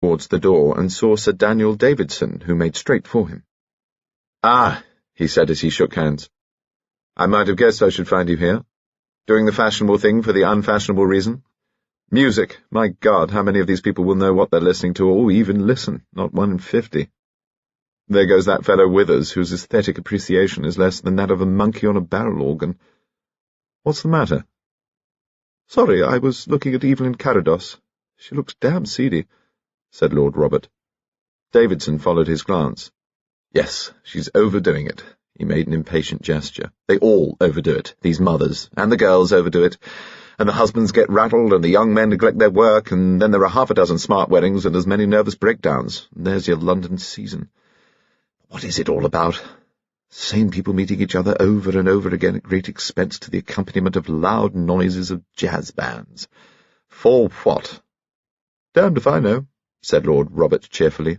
towards the door and saw Sir Daniel Davidson, who made straight for him. "Ah," he said as he shook hands. "I might have guessed I should find you here. Doing the fashionable thing for the unfashionable reason. Music, my God, how many of these people will know what they're listening to, or even listen? Not 1 in 50. There goes that fellow Withers, whose aesthetic appreciation is less than that of a monkey on a barrel organ. What's the matter?" "Sorry, I was looking at Evelyn Carados. She looks damn seedy," said Lord Robert. Davidson followed his glance. "Yes, she's overdoing it." He made an impatient gesture. "They all overdo it, these mothers, and the girls overdo it, and the husbands get rattled, and the young men neglect their work, and then there are half a dozen smart weddings and as many nervous breakdowns. And there's your London season. What is it all about? Same people meeting each other over and over again at great expense to the accompaniment of loud noises of jazz bands. For what?" "Damned if I know," said Lord Robert cheerfully.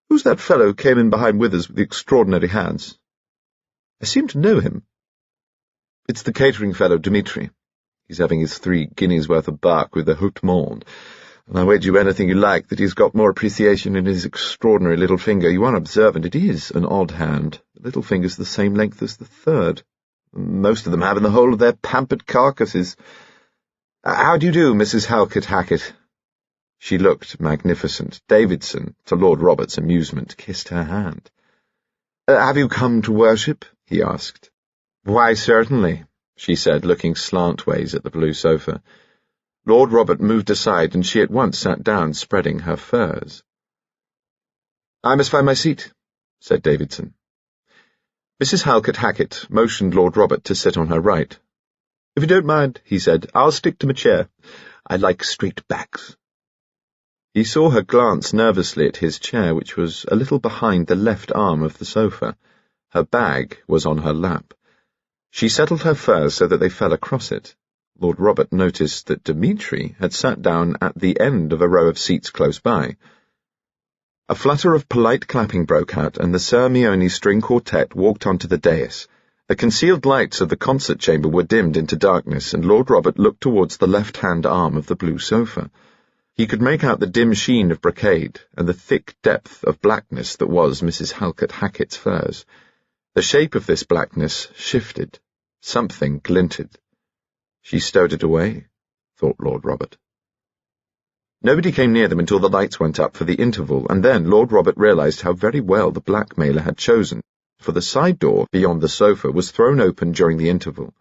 "Who's that fellow came in behind Withers with the extraordinary hands? I seem to know him." "It's the catering fellow, Dimitri. He's having his 3 guineas worth of bark with the haute monde, and I wager you anything you like that he's got more appreciation in his extraordinary little finger. You are observant, it is an odd hand. The little finger's the same length as the third. Most of them have in the whole of their pampered carcasses. How do you do, Mrs. Halkett Hackett?" She looked magnificent. Davidson, to Lord Robert's amusement, kissed her hand. "Have you come to worship?" he asked. "Why, certainly," she said, looking slantways at the blue sofa. Lord Robert moved aside, and she at once sat down, spreading her furs. "I must find my seat," said Davidson. Mrs. Halkett Hackett motioned Lord Robert to sit on her right. "If you don't mind," he said, "I'll stick to my chair. I like straight backs." He saw her glance nervously at his chair, which was a little behind the left arm of the sofa. Her bag was on her lap. She settled her furs so that they fell across it. Lord Robert noticed that Dimitri had sat down at the end of a row of seats close by. A flutter of polite clapping broke out, and the Sir Meone string quartet walked onto the dais. The concealed lights of the concert chamber were dimmed into darkness, and Lord Robert looked towards the left-hand arm of the blue sofa. He could make out the dim sheen of brocade and the thick depth of blackness that was Mrs. Halkett Hackett's furs. The shape of this blackness shifted. Something glinted. She stowed it away, thought Lord Robert. Nobody came near them until the lights went up for the interval, and then Lord Robert realized how very well the blackmailer had chosen, for the side door beyond the sofa was thrown open during the interval,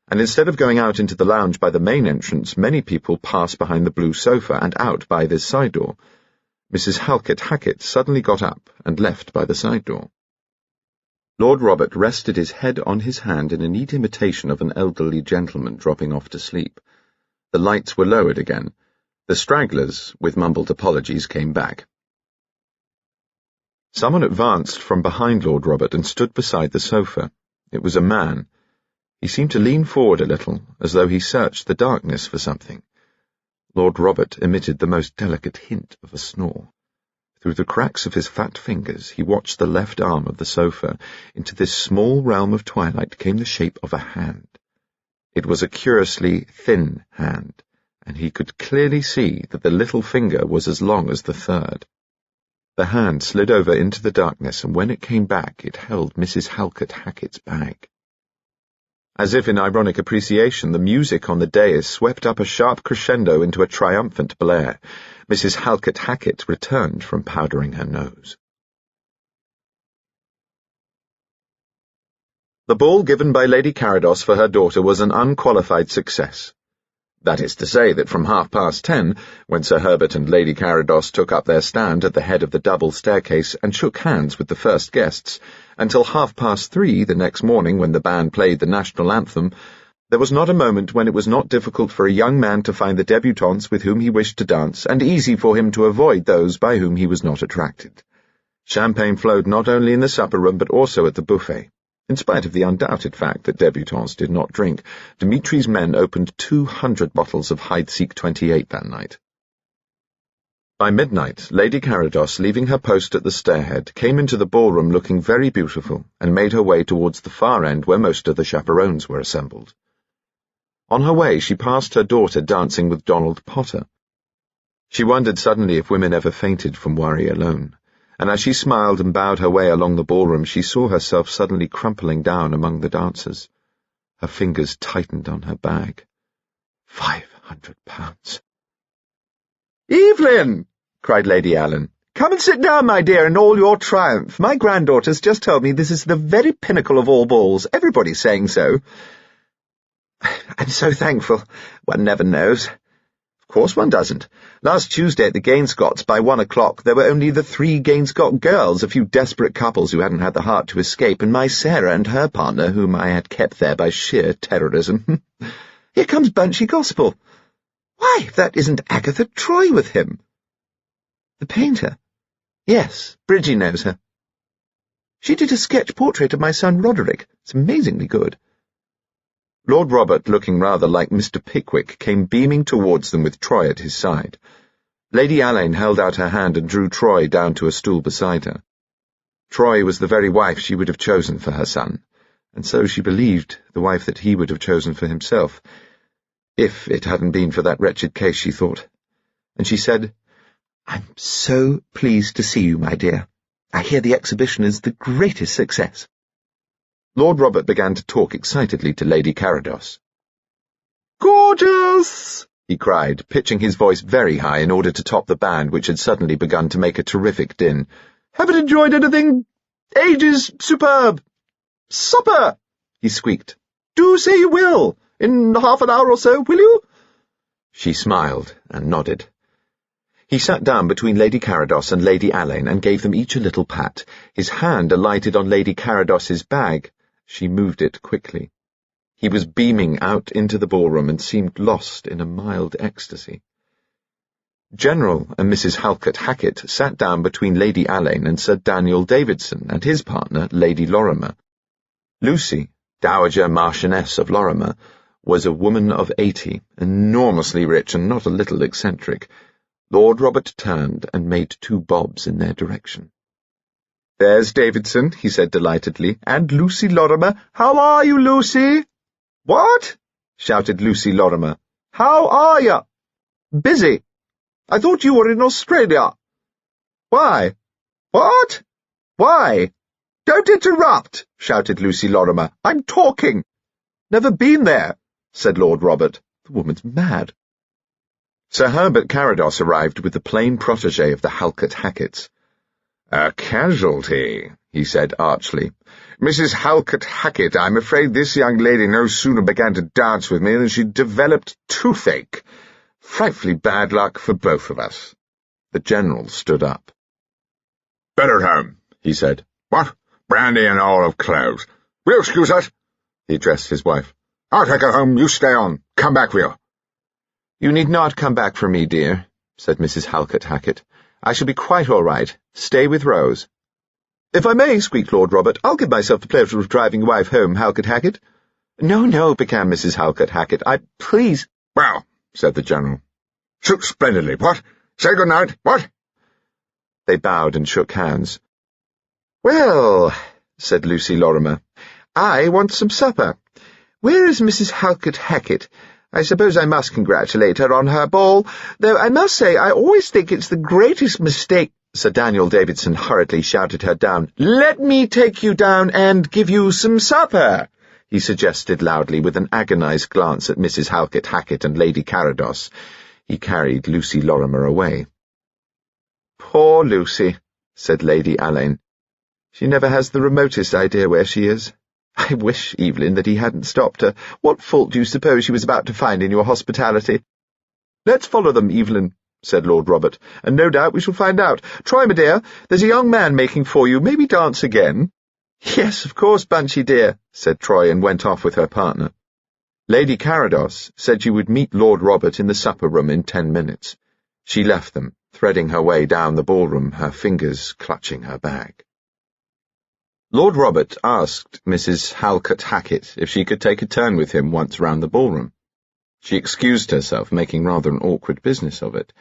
and instead of going out into the lounge by the main entrance, many people passed behind the blue sofa and out by this side door. Mrs. Halkett Hackett suddenly got up and left by the side door. Lord Robert rested his head on his hand in a neat imitation of an elderly gentleman dropping off to sleep. The lights were lowered again. The stragglers, with mumbled apologies, came back. Someone advanced from behind Lord Robert and stood beside the sofa. It was a man. He seemed to lean forward a little, as though he searched the darkness for something. Lord Robert emitted the most delicate hint of a snore. Through the cracks of his fat fingers he watched the left arm of the sofa. Into this small realm of twilight came the shape of a hand. It was a curiously thin hand, and he could clearly see that the little finger was as long as the third. The hand slid over into the darkness, and when it came back it held Mrs. Halkett Hackett's bag. As if in ironic appreciation, the music on the dais swept up a sharp crescendo into a triumphant blare. Mrs. Halkett Hackett returned from powdering her nose. The ball given by Lady Carados for her daughter was an unqualified success. That is to say that from 10:30, when Sir Herbert and Lady Carados took up their stand at the head of the double staircase and shook hands with the first guests, until 3:30 the next morning when the band played the national anthem, there was not a moment when it was not difficult for a young man to find the debutantes with whom he wished to dance, and easy for him to avoid those by whom he was not attracted. Champagne flowed not only in the supper-room but also at the buffet. In spite of the undoubted fact that debutantes did not drink, Dimitri's men opened 200 bottles of Heidsieck 28 that night. By midnight, Lady Carados, leaving her post at the stairhead, came into the ballroom looking very beautiful and made her way towards the far end where most of the chaperones were assembled. On her way, she passed her daughter dancing with Donald Potter. She wondered suddenly if women ever fainted from worry alone, and as she smiled and bowed her way along the ballroom, she saw herself suddenly crumpling down among the dancers. Her fingers tightened on her bag. £500. "Evelyn!" cried Lady Allen. "Come and sit down, my dear, in all your triumph. My granddaughter's just told me this is the very pinnacle of all balls. Everybody's saying so." "I'm so thankful. One never knows." "Of course one doesn't. Last Tuesday at the Gainscotts, by 1 o'clock, there were only the 3 Gainscott girls, a few desperate couples who hadn't had the heart to escape, and my Sarah and her partner, whom I had kept there by sheer terrorism. Here comes Bunchy Gospel. Why, that isn't Agatha Troy with him." "The painter?" "Yes, Bridgie knows her. She did a sketch portrait of my son Roderick. It's amazingly good." Lord Robert, looking rather like Mr. Pickwick, came beaming towards them with Troy at his side. Lady Allen held out her hand and drew Troy down to a stool beside her. Troy was the very wife she would have chosen for her son, and so she believed the wife that he would have chosen for himself, if it hadn't been for that wretched case, she thought. And she said, "I'm so pleased to see you, my dear. I hear the exhibition is the greatest success." Lord Robert began to talk excitedly to Lady Carados. "Gorgeous!" he cried, pitching his voice very high in order to top the band, which had suddenly begun to make a terrific din. "Haven't enjoyed anything. Ages. Superb. Supper!" he squeaked. "Do say you will. In half an hour or so, will you?" She smiled and nodded. He sat down between Lady Carados and Lady Allen and gave them each a little pat. His hand alighted on Lady Carados's bag. She moved it quickly. He was beaming out into the ballroom and seemed lost in a mild ecstasy. General and Mrs. Halkett Hackett sat down between Lady Allen and Sir Daniel Davidson and his partner, Lady Lorimer. Lucy, Dowager Marchioness of Lorimer, was a woman of 80, enormously rich and not a little eccentric. Lord Robert turned and made 2 bobs in their direction. "There's Davidson," he said delightedly, "and Lucy Lorimer. How are you, Lucy?" "What?" shouted Lucy Lorimer. "How are you?" "Busy. I thought you were in Australia." "Why?" "What?" "Why?" "Don't interrupt," shouted Lucy Lorimer. "I'm talking." "Never been there," said Lord Robert. The woman's mad. Sir Herbert Carados arrived with the plain protégé of the Halkett Hacketts. "A casualty," he said archly. "Mrs. Halkett Hackett, I'm afraid this young lady no sooner began to dance with me than she developed toothache. Frightfully bad luck for both of us." The General stood up. "Better at home," he said. "What? Brandy and olive cloves. Will you excuse us?" He addressed his wife. "I'll take her home. You stay on. Come back for you." "You need not come back for me, dear," said Mrs. Halkett Hackett. "I shall be quite all right. Stay with Rose." "If I may," squeaked Lord Robert, "I'll give myself the pleasure of driving your wife home, Halkett Hackett." No, began Mrs. Halkett Hackett. Please—" "Well," said the General. "Suits splendidly. What? Say good night. What?" They bowed and shook hands. "Well," said Lucy Lorimer, "I want some supper. Where is Mrs. Halkett Hackett? I suppose I must congratulate her on her ball, though I must say I always think it's the greatest mistake—" Sir Daniel Davidson hurriedly shouted her down. "Let me take you down and give you some supper," he suggested loudly, with an agonized glance at Mrs. Halkett Hackett and Lady Carados. He carried Lucy Lorimer away. "Poor Lucy," said Lady Allen. "She never has the remotest idea where she is. I wish, Evelyn, that he hadn't stopped her. What fault do you suppose she was about to find in your hospitality?" "Let's follow them, Evelyn," said Lord Robert, "and no doubt we shall find out. Troy, my dear, there's a young man making for you. May we dance again?" "Yes, of course, Bunchy dear," said Troy, and went off with her partner. Lady Carados said she would meet Lord Robert in the supper-room in 10 minutes. She left them, threading her way down the ballroom, her fingers clutching her bag. Lord Robert asked Mrs. Halkett Hackett if she could take a turn with him once round the ballroom. She excused herself, making rather an awkward business of it.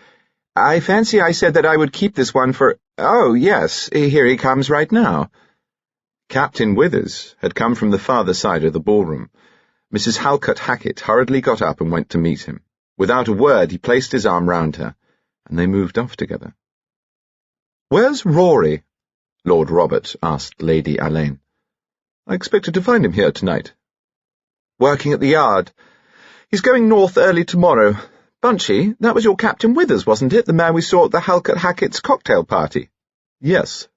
"I fancy I said that I would keep this one for— Oh, yes, here he comes right now." Captain Withers had come from the farther side of the ballroom. Mrs. Halkett Hackett hurriedly got up and went to meet him. Without a word, he placed his arm round her. and they moved off together. "Where's Rory?" Lord Robert asked Lady Elaine. "I expected to find him here tonight." "Working at the yard. He's going north early tomorrow. Bunchy, that was your Captain Withers, wasn't it, the man we saw at the Halkett Hackett's cocktail party?" "Yes."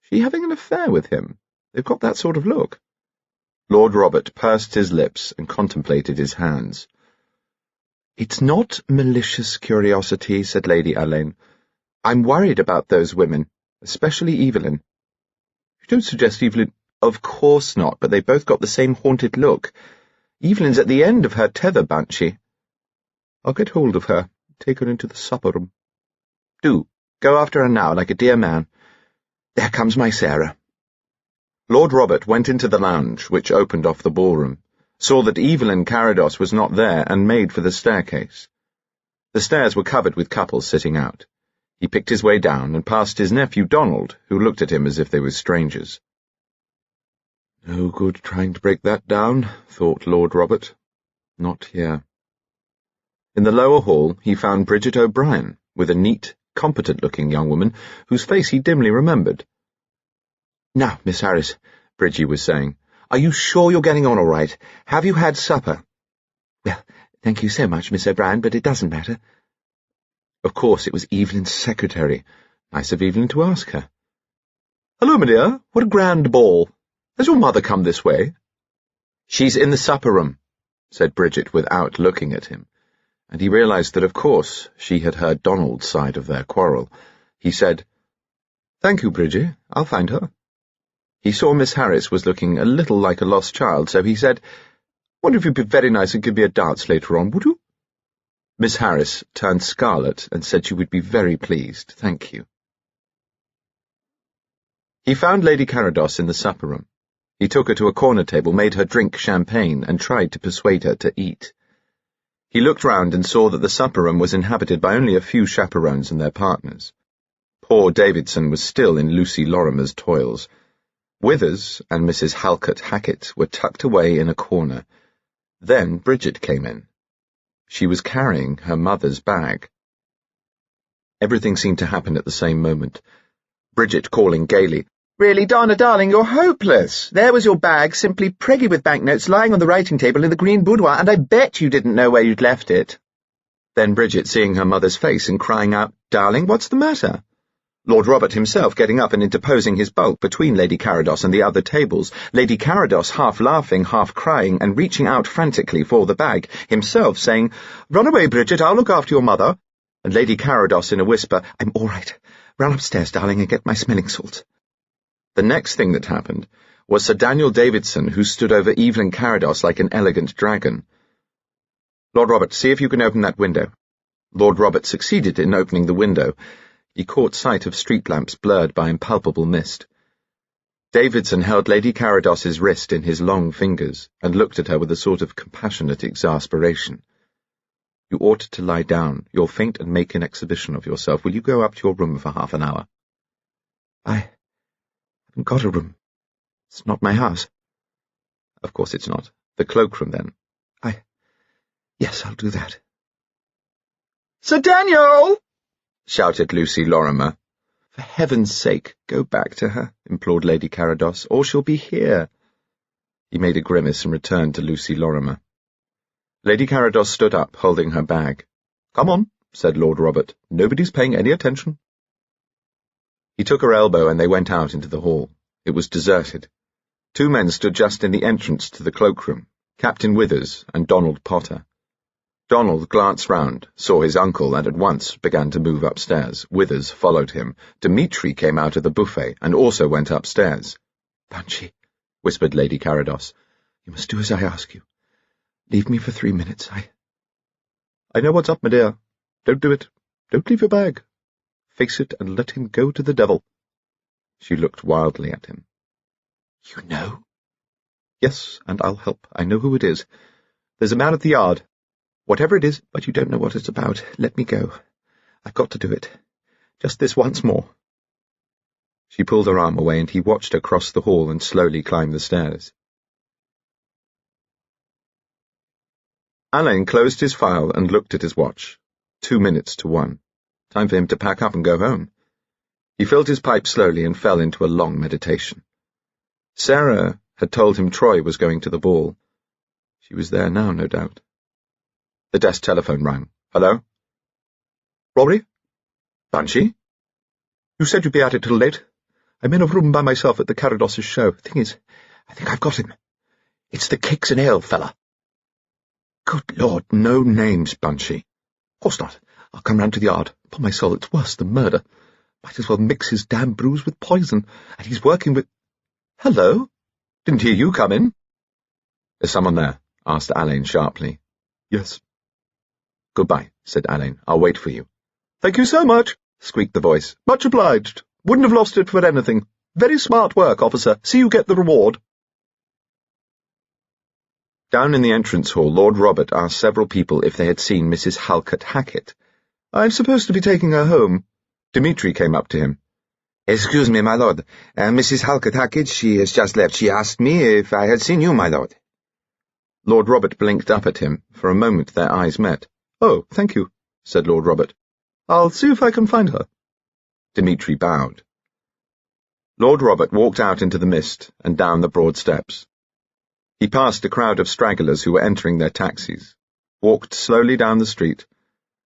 "She having an affair with him? They've got that sort of look." Lord Robert pursed his lips and contemplated his hands. "It's not malicious curiosity," said Lady Elaine. "I'm worried about those women, especially Evelyn." "You don't suggest Evelyn—" "Of course not, but they've both got the same haunted look. Evelyn's at the end of her tether, Bunchy." "I'll get hold of her, take her into the supper-room." "Do. Go after her now, like a dear man. There comes my Sarah." Lord Robert went into the lounge, which opened off the ballroom, saw that Evelyn Carados was not there, and made for the staircase. The stairs were covered with couples sitting out. He picked his way down and passed his nephew Donald, who looked at him as if they were strangers. "No good trying to break that down," thought Lord Robert. "Not here." In the lower hall he found Bridget O'Brien, with a neat, competent-looking young woman whose face he dimly remembered. "Now, Miss Harris," Bridgie was saying, "are you sure you're getting on all right? Have you had supper?" "Well, thank you so much, Miss O'Brien, but it doesn't matter." Of course, it was Evelyn's secretary. Nice of Evelyn to ask her. "Hello, my dear. What a grand ball. Has your mother come this way?" "She's in the supper-room," said Bridget without looking at him, and he realized that, of course, she had heard Donald's side of their quarrel. He said, "Thank you, Bridget. I'll find her." He saw Miss Harris was looking a little like a lost child, so he said, "Wonder if you'd be very nice and give me a dance later on, would you?" Miss Harris turned scarlet and said she would be very pleased, thank you. He found Lady Carados in the supper-room. He took her to a corner table, made her drink champagne, and tried to persuade her to eat. He looked round and saw that the supper-room was inhabited by only a few chaperones and their partners. Poor Davidson was still in Lucy Lorimer's toils. Withers and Mrs. Halkett Hackett were tucked away in a corner. Then Bridget came in. She was carrying her mother's bag. Everything seemed to happen at the same moment. Bridget calling gaily, "Really, Donna, darling, you're hopeless. There was your bag, simply preggy with banknotes, lying on the writing table in the green boudoir, and I bet you didn't know where you'd left it." Then Bridget seeing her mother's face and crying out, "Darling, what's the matter?" Lord Robert himself getting up and interposing his bulk between Lady Carados and the other tables, Lady Carados half laughing, half crying, and reaching out frantically for the bag, himself saying, "Run away, Bridget, I'll look after your mother," and Lady Carados in a whisper, "I'm all right. Run upstairs, darling, and get my smelling salts." The next thing that happened was Sir Daniel Davidson, who stood over Evelyn Carados like an elegant dragon. "Lord Robert, see if you can open that window." Lord Robert succeeded in opening the window. He caught sight of street lamps blurred by impalpable mist. Davidson held Lady Carados's wrist in his long fingers and looked at her with a sort of compassionate exasperation. "You ought to lie down. You'll faint and make an exhibition of yourself. Will you go up to your room for half an hour?" "I haven't got a room. It's not my house." "Of course it's not. The cloakroom, then." Yes, I'll do that." "Sir Daniel!" shouted Lucy Lorimer. "For heaven's sake, go back to her," implored Lady Carados, "or she'll be here." He made a grimace and returned to Lucy Lorimer. Lady Carados stood up, holding her bag. "Come on," said Lord Robert. "Nobody's paying any attention." He took her elbow and they went out into the hall. It was deserted. Two men stood just in the entrance to the cloakroom, Captain Withers and Donald Potter. Donald glanced round, saw his uncle, and at once began to move upstairs. Withers followed him. Dmitri came out of the buffet and also went upstairs. "Bunchy," whispered Lady Carados, "you must do as I ask you. Leave me for 3 minutes. I know what's up, my dear. Don't do it. Don't leave your bag. Face it and let him go to the devil." She looked wildly at him. "You know?" "Yes, and I'll help. I know who it is. There's a man at the yard. Whatever it is, but you don't know what it's about. Let me go. I've got to do it. Just this once more." She pulled her arm away and he watched her cross the hall and slowly climb the stairs. Alain closed his file and looked at his watch. 2 minutes to 1. Time for him to pack up and go home. He filled his pipe slowly and fell into a long meditation. Sarah had told him Troy was going to the ball. She was there now, no doubt. The desk telephone rang. Hello? Rory? Bunchy? You said you'd be at it till late. I'm in a room by myself at the Carados' show. Thing is, I think I've got him. It's the Cakes and Ale fella. Good Lord, no names, Bunchy. Of course not. I'll come round to the yard. Upon my soul, it's worse than murder. Might as well mix his damn brews with poison. And he's working with— Hello? Didn't hear you come in. Is someone there? Asked Alain sharply. Yes. Goodbye, said Alain. I'll wait for you. Thank you so much, squeaked the voice. Much obliged. Wouldn't have lost it for anything. Very smart work, officer. See you get the reward. Down in the entrance hall, Lord Robert asked several people if they had seen Mrs. Halkett Hackett. I'm supposed to be taking her home. Dimitri came up to him. Excuse me, my lord. Mrs. Halkett Hackett, she has just left. She asked me if I had seen you, my lord. Lord Robert blinked up at him. For a moment their eyes met. Oh, thank you, said Lord Robert. I'll see if I can find her. Dimitri bowed. Lord Robert walked out into the mist and down the broad steps. He passed a crowd of stragglers who were entering their taxis, walked slowly down the street,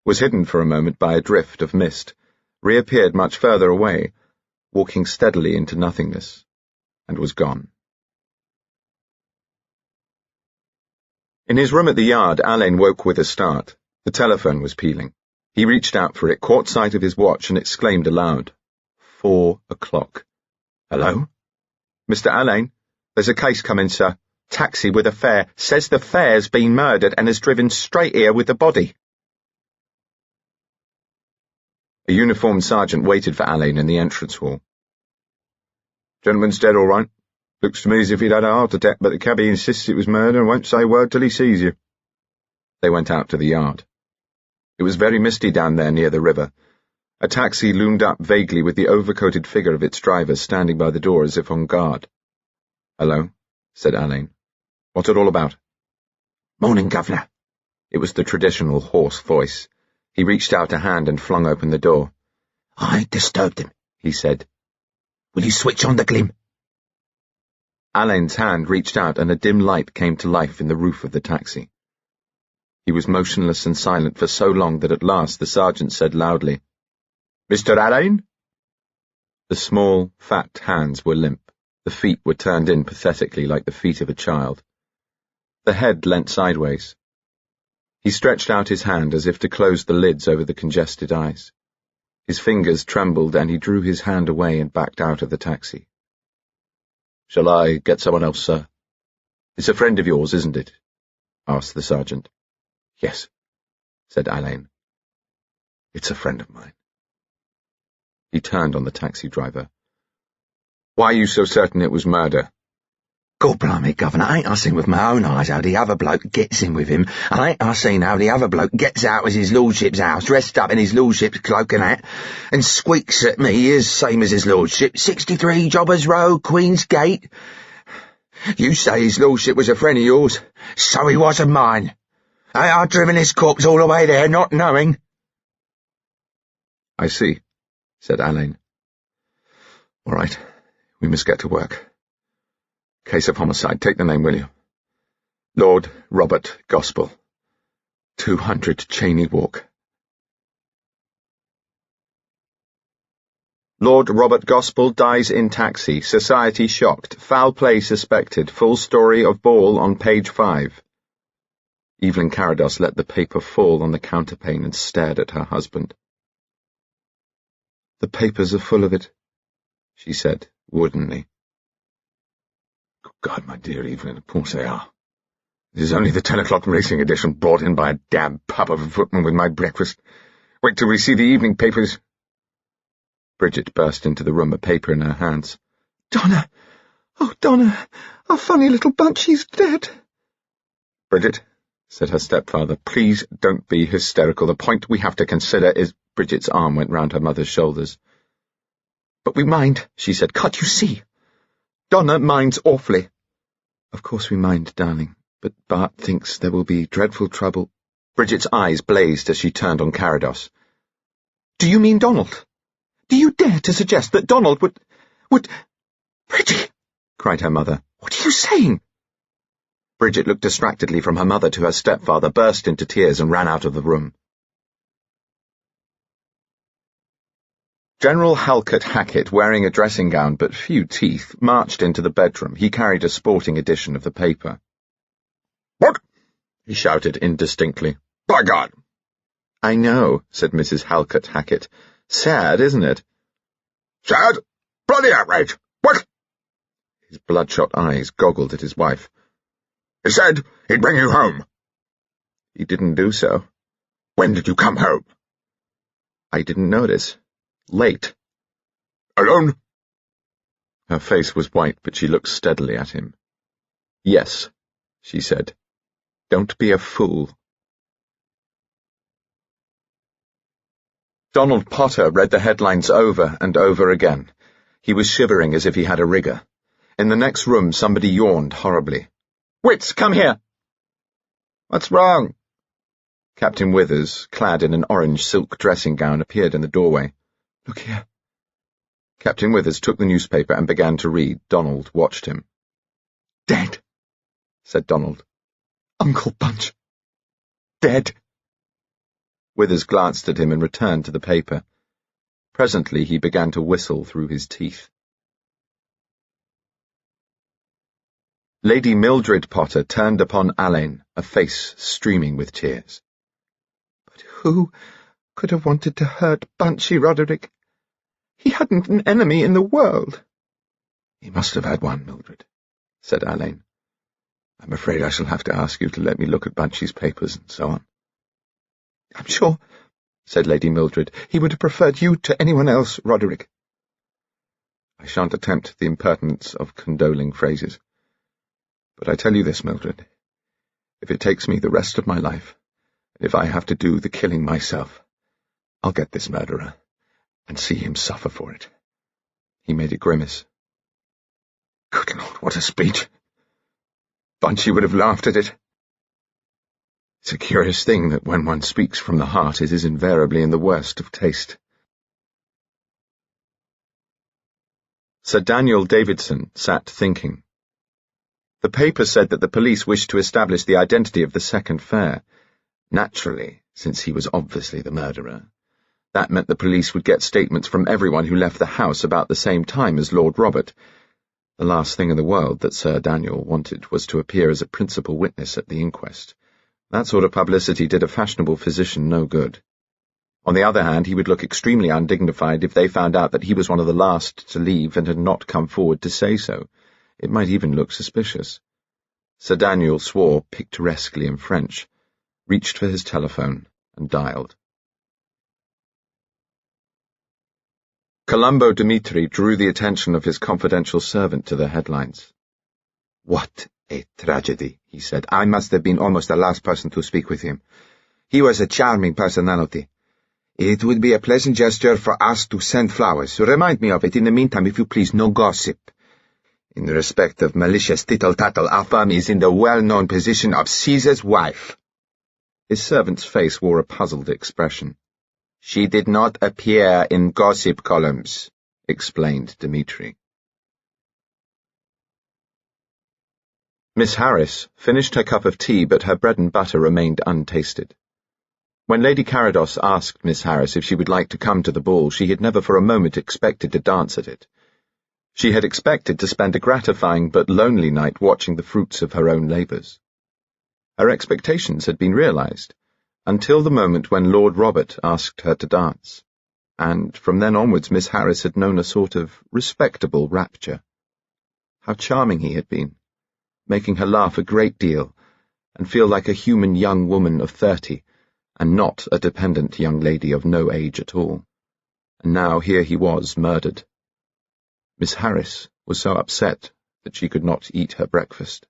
was hidden for a moment by a drift of mist, reappeared much further away, walking steadily into nothingness, and was gone. In his room at the yard, Alain woke with a start. The telephone was pealing. He reached out for it, caught sight of his watch, and exclaimed aloud. 4 o'clock. Hello? Mr. Alain, there's a case coming, sir. Taxi with a fare. Says the fare's been murdered and has driven straight here with the body. A uniformed sergeant waited for Alain in the entrance hall. Gentleman's dead, all right. Looks to me as if he'd had a heart attack, but the cabbie insists it was murder and won't say a word till he sees you. They went out to the yard. It was very misty down there near the river. A taxi loomed up vaguely with the overcoated figure of its driver standing by the door as if on guard. Hello, said Alain. What's it all about? Morning, Governor. It was the traditional hoarse voice. He reached out a hand and flung open the door. I disturbed him, he said. Will you switch on the glim? Alain's hand reached out and a dim light came to life in the roof of the taxi. He was motionless and silent for so long that at last the sergeant said loudly, Mr. Alain? The small, fat hands were limp. The feet were turned in pathetically like the feet of a child. The head leant sideways. He stretched out his hand as if to close the lids over the congested eyes. His fingers trembled and he drew his hand away and backed out of the taxi. Shall I get someone else, sir? It's a friend of yours, isn't it? Asked the sergeant. Yes, said Alain. It's a friend of mine. He turned on the taxi driver. Why are you so certain it was murder? God blimey, Governor, ain't I seen with my own eyes how the other bloke gets in with him, and ain't I seen how the other bloke gets out of his lordship's house, dressed up in his lordship's cloak and hat, and squeaks at me as same as his lordship, 63 Jobbers Road, Queen's Gate. You say his lordship was a friend of yours, so he was of mine. I've driven his corpse all the way there, not knowing. I see, said Alain. All right, we must get to work. Case of homicide. Take the name, will you? Lord Robert Gospel. 200 Cheney Walk. Lord Robert Gospel dies in taxi. Society shocked. Foul play suspected. Full story of ball on page 5. Evelyn Carados let the paper fall on the counterpane and stared at her husband. The papers are full of it, she said, woodenly. Good God, my dear Evelyn, of course they are. This is only the 10 o'clock racing edition brought in by a damn pup of a footman with my breakfast. Wait till we see the evening papers. Bridget burst into the room, a paper in her hands. Donna! Oh, Donna! Our funny little Bunchy's dead! Bridget, said her stepfather, please don't be hysterical. The point we have to consider is— Bridget's arm went round her mother's shoulders. But we mind, she said. Can't you see? Donna minds awfully. Of course we mind, darling, but Bart thinks there will be dreadful trouble. Bridget's eyes blazed as she turned on Carados. Do you mean Donald? Do you dare to suggest that Donald would... Bridget! Cried her mother. What are you saying? Bridget looked distractedly from her mother to her stepfather, burst into tears, and ran out of the room. General Halkett Hackett, wearing a dressing gown but few teeth, marched into the bedroom. He carried a sporting edition of the paper. "What?" he shouted indistinctly. "By God!" "I know," said Mrs. Halkett Hackett. "Sad, isn't it?" "Sad? Bloody outrage! What?" His bloodshot eyes goggled at his wife. "He said he'd bring you home." "He didn't do so." "When did you come home?" "I didn't notice. Late." "Alone?" Her face was white, but she looked steadily at him. "Yes," she said. "Don't be a fool." Donald Potter read the headlines over and over again. He was shivering as if he had a rigor. In the next room, somebody yawned horribly. "Wits, come here!" "What's wrong?" Captain Withers, clad in an orange silk dressing gown, appeared in the doorway. "Look here." Captain Withers took the newspaper and began to read. Donald watched him. "Dead," said Donald. "Uncle Bunch. Dead." Withers glanced at him and returned to the paper. Presently he began to whistle through his teeth. Lady Mildred Potter turned upon Alain, a face streaming with tears. "But who could have wanted to hurt Bunchy Roderick? He hadn't an enemy in the world." "He must have had one, Mildred," said Alain. "I'm afraid I shall have to ask you to let me look at Bunchy's papers and so on." "I'm sure," said Lady Mildred, "he would have preferred you to anyone else, Roderick." "I shan't attempt the impertinence of condoling phrases. But I tell you this, Mildred, if it takes me the rest of my life, and if I have to do the killing myself, I'll get this murderer and see him suffer for it." He made a grimace. "Good Lord, what a speech! Bunchy would have laughed at it." It's a curious thing that when one speaks from the heart, it is invariably in the worst of taste. Sir Daniel Davidson sat thinking. The paper said that the police wished to establish the identity of the second fare. Naturally, since he was obviously the murderer. That meant the police would get statements from everyone who left the house about the same time as Lord Robert. The last thing in the world that Sir Daniel wanted was to appear as a principal witness at the inquest. That sort of publicity did a fashionable physician no good. On the other hand, he would look extremely undignified if they found out that he was one of the last to leave and had not come forward to say so. It might even look suspicious. Sir Daniel swore picturesquely in French, reached for his telephone, and dialed. Colombo Dmitri drew the attention of his confidential servant to the headlines. "What a tragedy," he said. "I must have been almost the last person to speak with him. He was a charming personality. It would be a pleasant gesture for us to send flowers. Remind me of it. In the meantime, if you please, no gossip. In respect of malicious tittle-tattle, our firm is in the well-known position of Caesar's wife." His servant's face wore a puzzled expression. "She did not appear in gossip columns," explained Dmitri. Miss Harris finished her cup of tea, but her bread and butter remained untasted. When Lady Carados asked Miss Harris if she would like to come to the ball, she had never for a moment expected to dance at it. She had expected to spend a gratifying but lonely night watching the fruits of her own labours. Her expectations had been realised, until the moment when Lord Robert asked her to dance, and from then onwards Miss Harris had known a sort of respectable rapture. How charming he had been, making her laugh a great deal, and feel like a human young woman of 30, and not a dependent young lady of no age at all. And now here he was, murdered. Miss Harris was so upset that she could not eat her breakfast.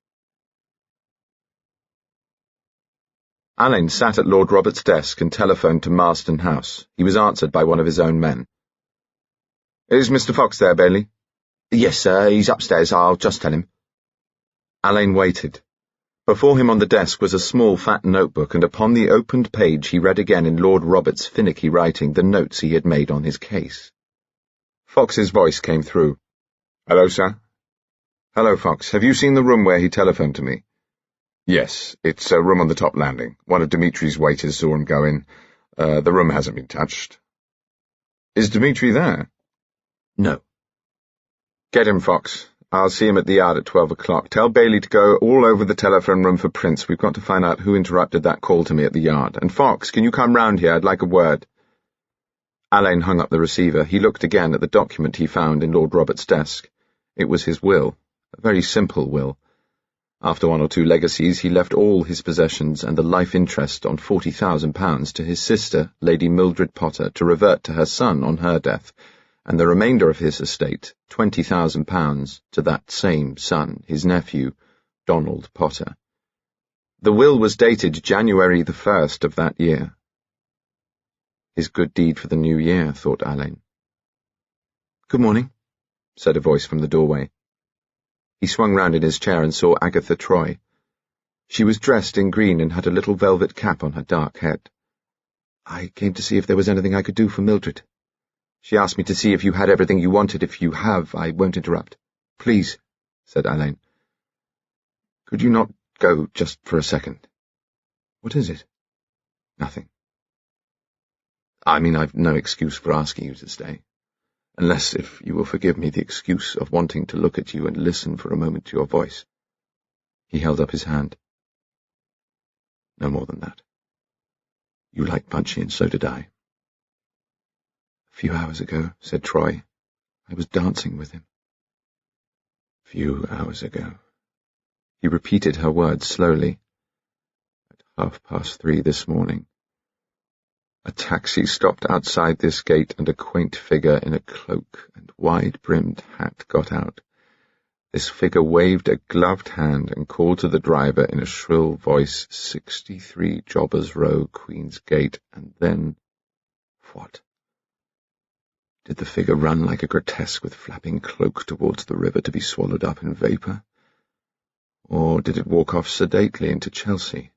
Alain sat at Lord Robert's desk and telephoned to Marston House. He was answered by one of his own men. "Is Mr. Fox there, Bailey?" "Yes, sir, he's upstairs. I'll just tell him." Alain waited. Before him on the desk was a small fat notebook, and upon the opened page he read again in Lord Robert's finicky writing the notes he had made on his case. Fox's voice came through. "Hello, sir." "Hello, Fox. Have you seen the room where he telephoned to me?" "Yes, it's a room on the top landing. One of Dimitri's waiters saw him go in. The room hasn't been touched." "Is Dimitri there?" "No." "Get him, Fox. I'll see him at the yard at 12 o'clock. Tell Bailey to go all over the telephone room for Prince. We've got to find out who interrupted that call to me at the yard. And Fox, can you come round here? I'd like a word." Alain hung up the receiver. He looked again at the document he found in Lord Robert's desk. It was his will, a very simple will. After 1 or 2 legacies, he left all his possessions and the life interest on £40,000 to his sister, Lady Mildred Potter, to revert to her son on her death, and the remainder of his estate, £20,000, to that same son, his nephew, Donald Potter. The will was dated January the 1st of that year. His good deed for the new year, thought Alain. "Good morning," said a voice from the doorway. He swung round in his chair and saw Agatha Troy. She was dressed in green and had a little velvet cap on her dark head. "I came to see if there was anything I could do for Mildred. She asked me to see if you had everything you wanted. If you have, I won't interrupt." "Please," said Alain. "Could you not go just for a second?" "What is it?" "Nothing. I mean, I've no excuse for asking you to stay. Unless, if you will forgive me, the excuse of wanting to look at you and listen for a moment to your voice." He held up his hand. "No more than that. You liked Bunchy, and so did I." "A few hours ago," said Troy, "I was dancing with him." "Few hours ago." He repeated her words slowly. "At 3:30 this morning. A taxi stopped outside this gate, and a quaint figure in a cloak and wide-brimmed hat got out. This figure waved a gloved hand and called to the driver in a shrill voice, 63 Jobbers Row, Queen's Gate, and then— What? Did the figure run like a grotesque with flapping cloak towards the river to be swallowed up in vapour? Or did it walk off sedately into Chelsea?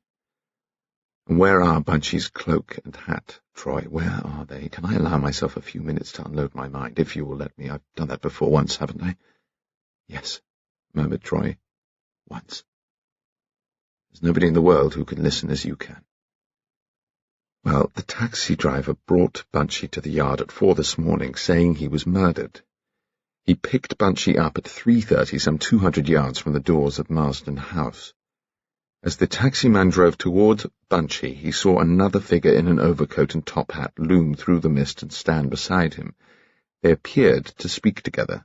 And where are Bunchy's cloak and hat, Troy? Where are they? Can I allow myself a few minutes to unload my mind, if you will let me? I've done that before once, haven't I?" "Yes," murmured Troy. "Once. There's nobody in the world who can listen as you can." "Well, the taxi driver brought Bunchy to the yard at 4 this morning, saying he was murdered. He picked Bunchy up at 3:30, some 200 yards from the doors of Marsden House. As the taximan drove towards Bunchy, he saw another figure in an overcoat and top hat loom through the mist and stand beside him. They appeared to speak together.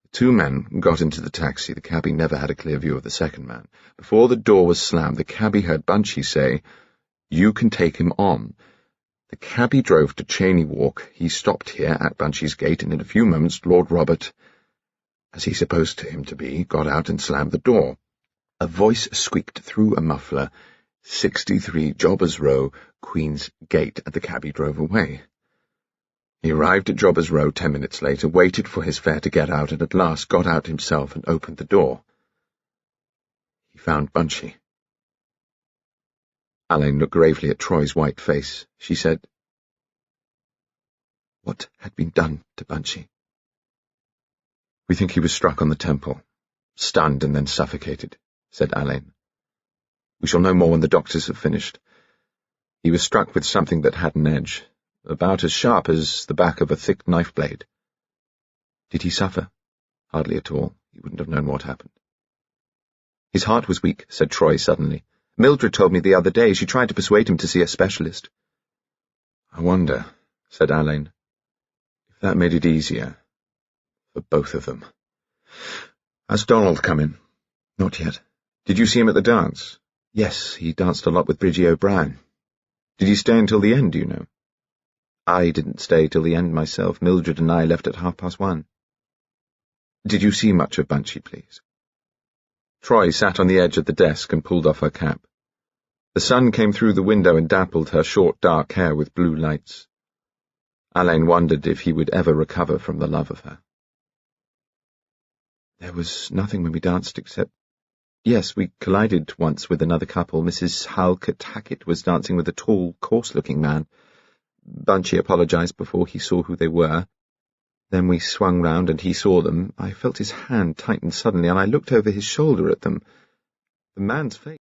The 2 men got into the taxi. The cabby never had a clear view of the second man. Before the door was slammed, the cabby heard Bunchy say, 'You can take him on.' The cabby drove to Cheney Walk. He stopped here at Bunchy's gate, and in a few moments Lord Robert, as he supposed him to be, got out and slammed the door. A voice squeaked through a muffler, 63 Jobbers Row, Queen's Gate, and the cabby drove away. He arrived at Jobbers Row 10 minutes later, waited for his fare to get out, and at last got out himself and opened the door. He found Bunchy." Alain looked gravely at Troy's white face. She said, "What had been done to Bunchy?" "We think he was struck on the temple, stunned and then suffocated," said Alain. "We shall know more when the doctors have finished. He was struck with something that had an edge, about as sharp as the back of a thick knife blade." "Did he suffer?" "Hardly at all. He wouldn't have known what happened." "His heart was weak," said Troy suddenly. "Mildred told me the other day. She tried to persuade him to see a specialist." "I wonder," said Alain, "if that made it easier for both of them. Has Donald come in?" "Not yet." "Did you see him at the dance?" "Yes, he danced a lot with Bridgie O'Brien." "Did he stay until the end, do you know?" "I didn't stay till the end myself. Mildred and I left at 1:30. "Did you see much of Bunchy, please?" Troy sat on the edge of the desk and pulled off her cap. The sun came through the window and dappled her short dark hair with blue lights. Alain wondered if he would ever recover from the love of her. "There was nothing when we danced except Yes, we collided once with another couple. Mrs. Halkett Hackett was dancing with a tall, coarse-looking man. Bunchy apologised before he saw who they were. Then we swung round and he saw them. I felt his hand tighten suddenly, and I looked over his shoulder at them. The man's face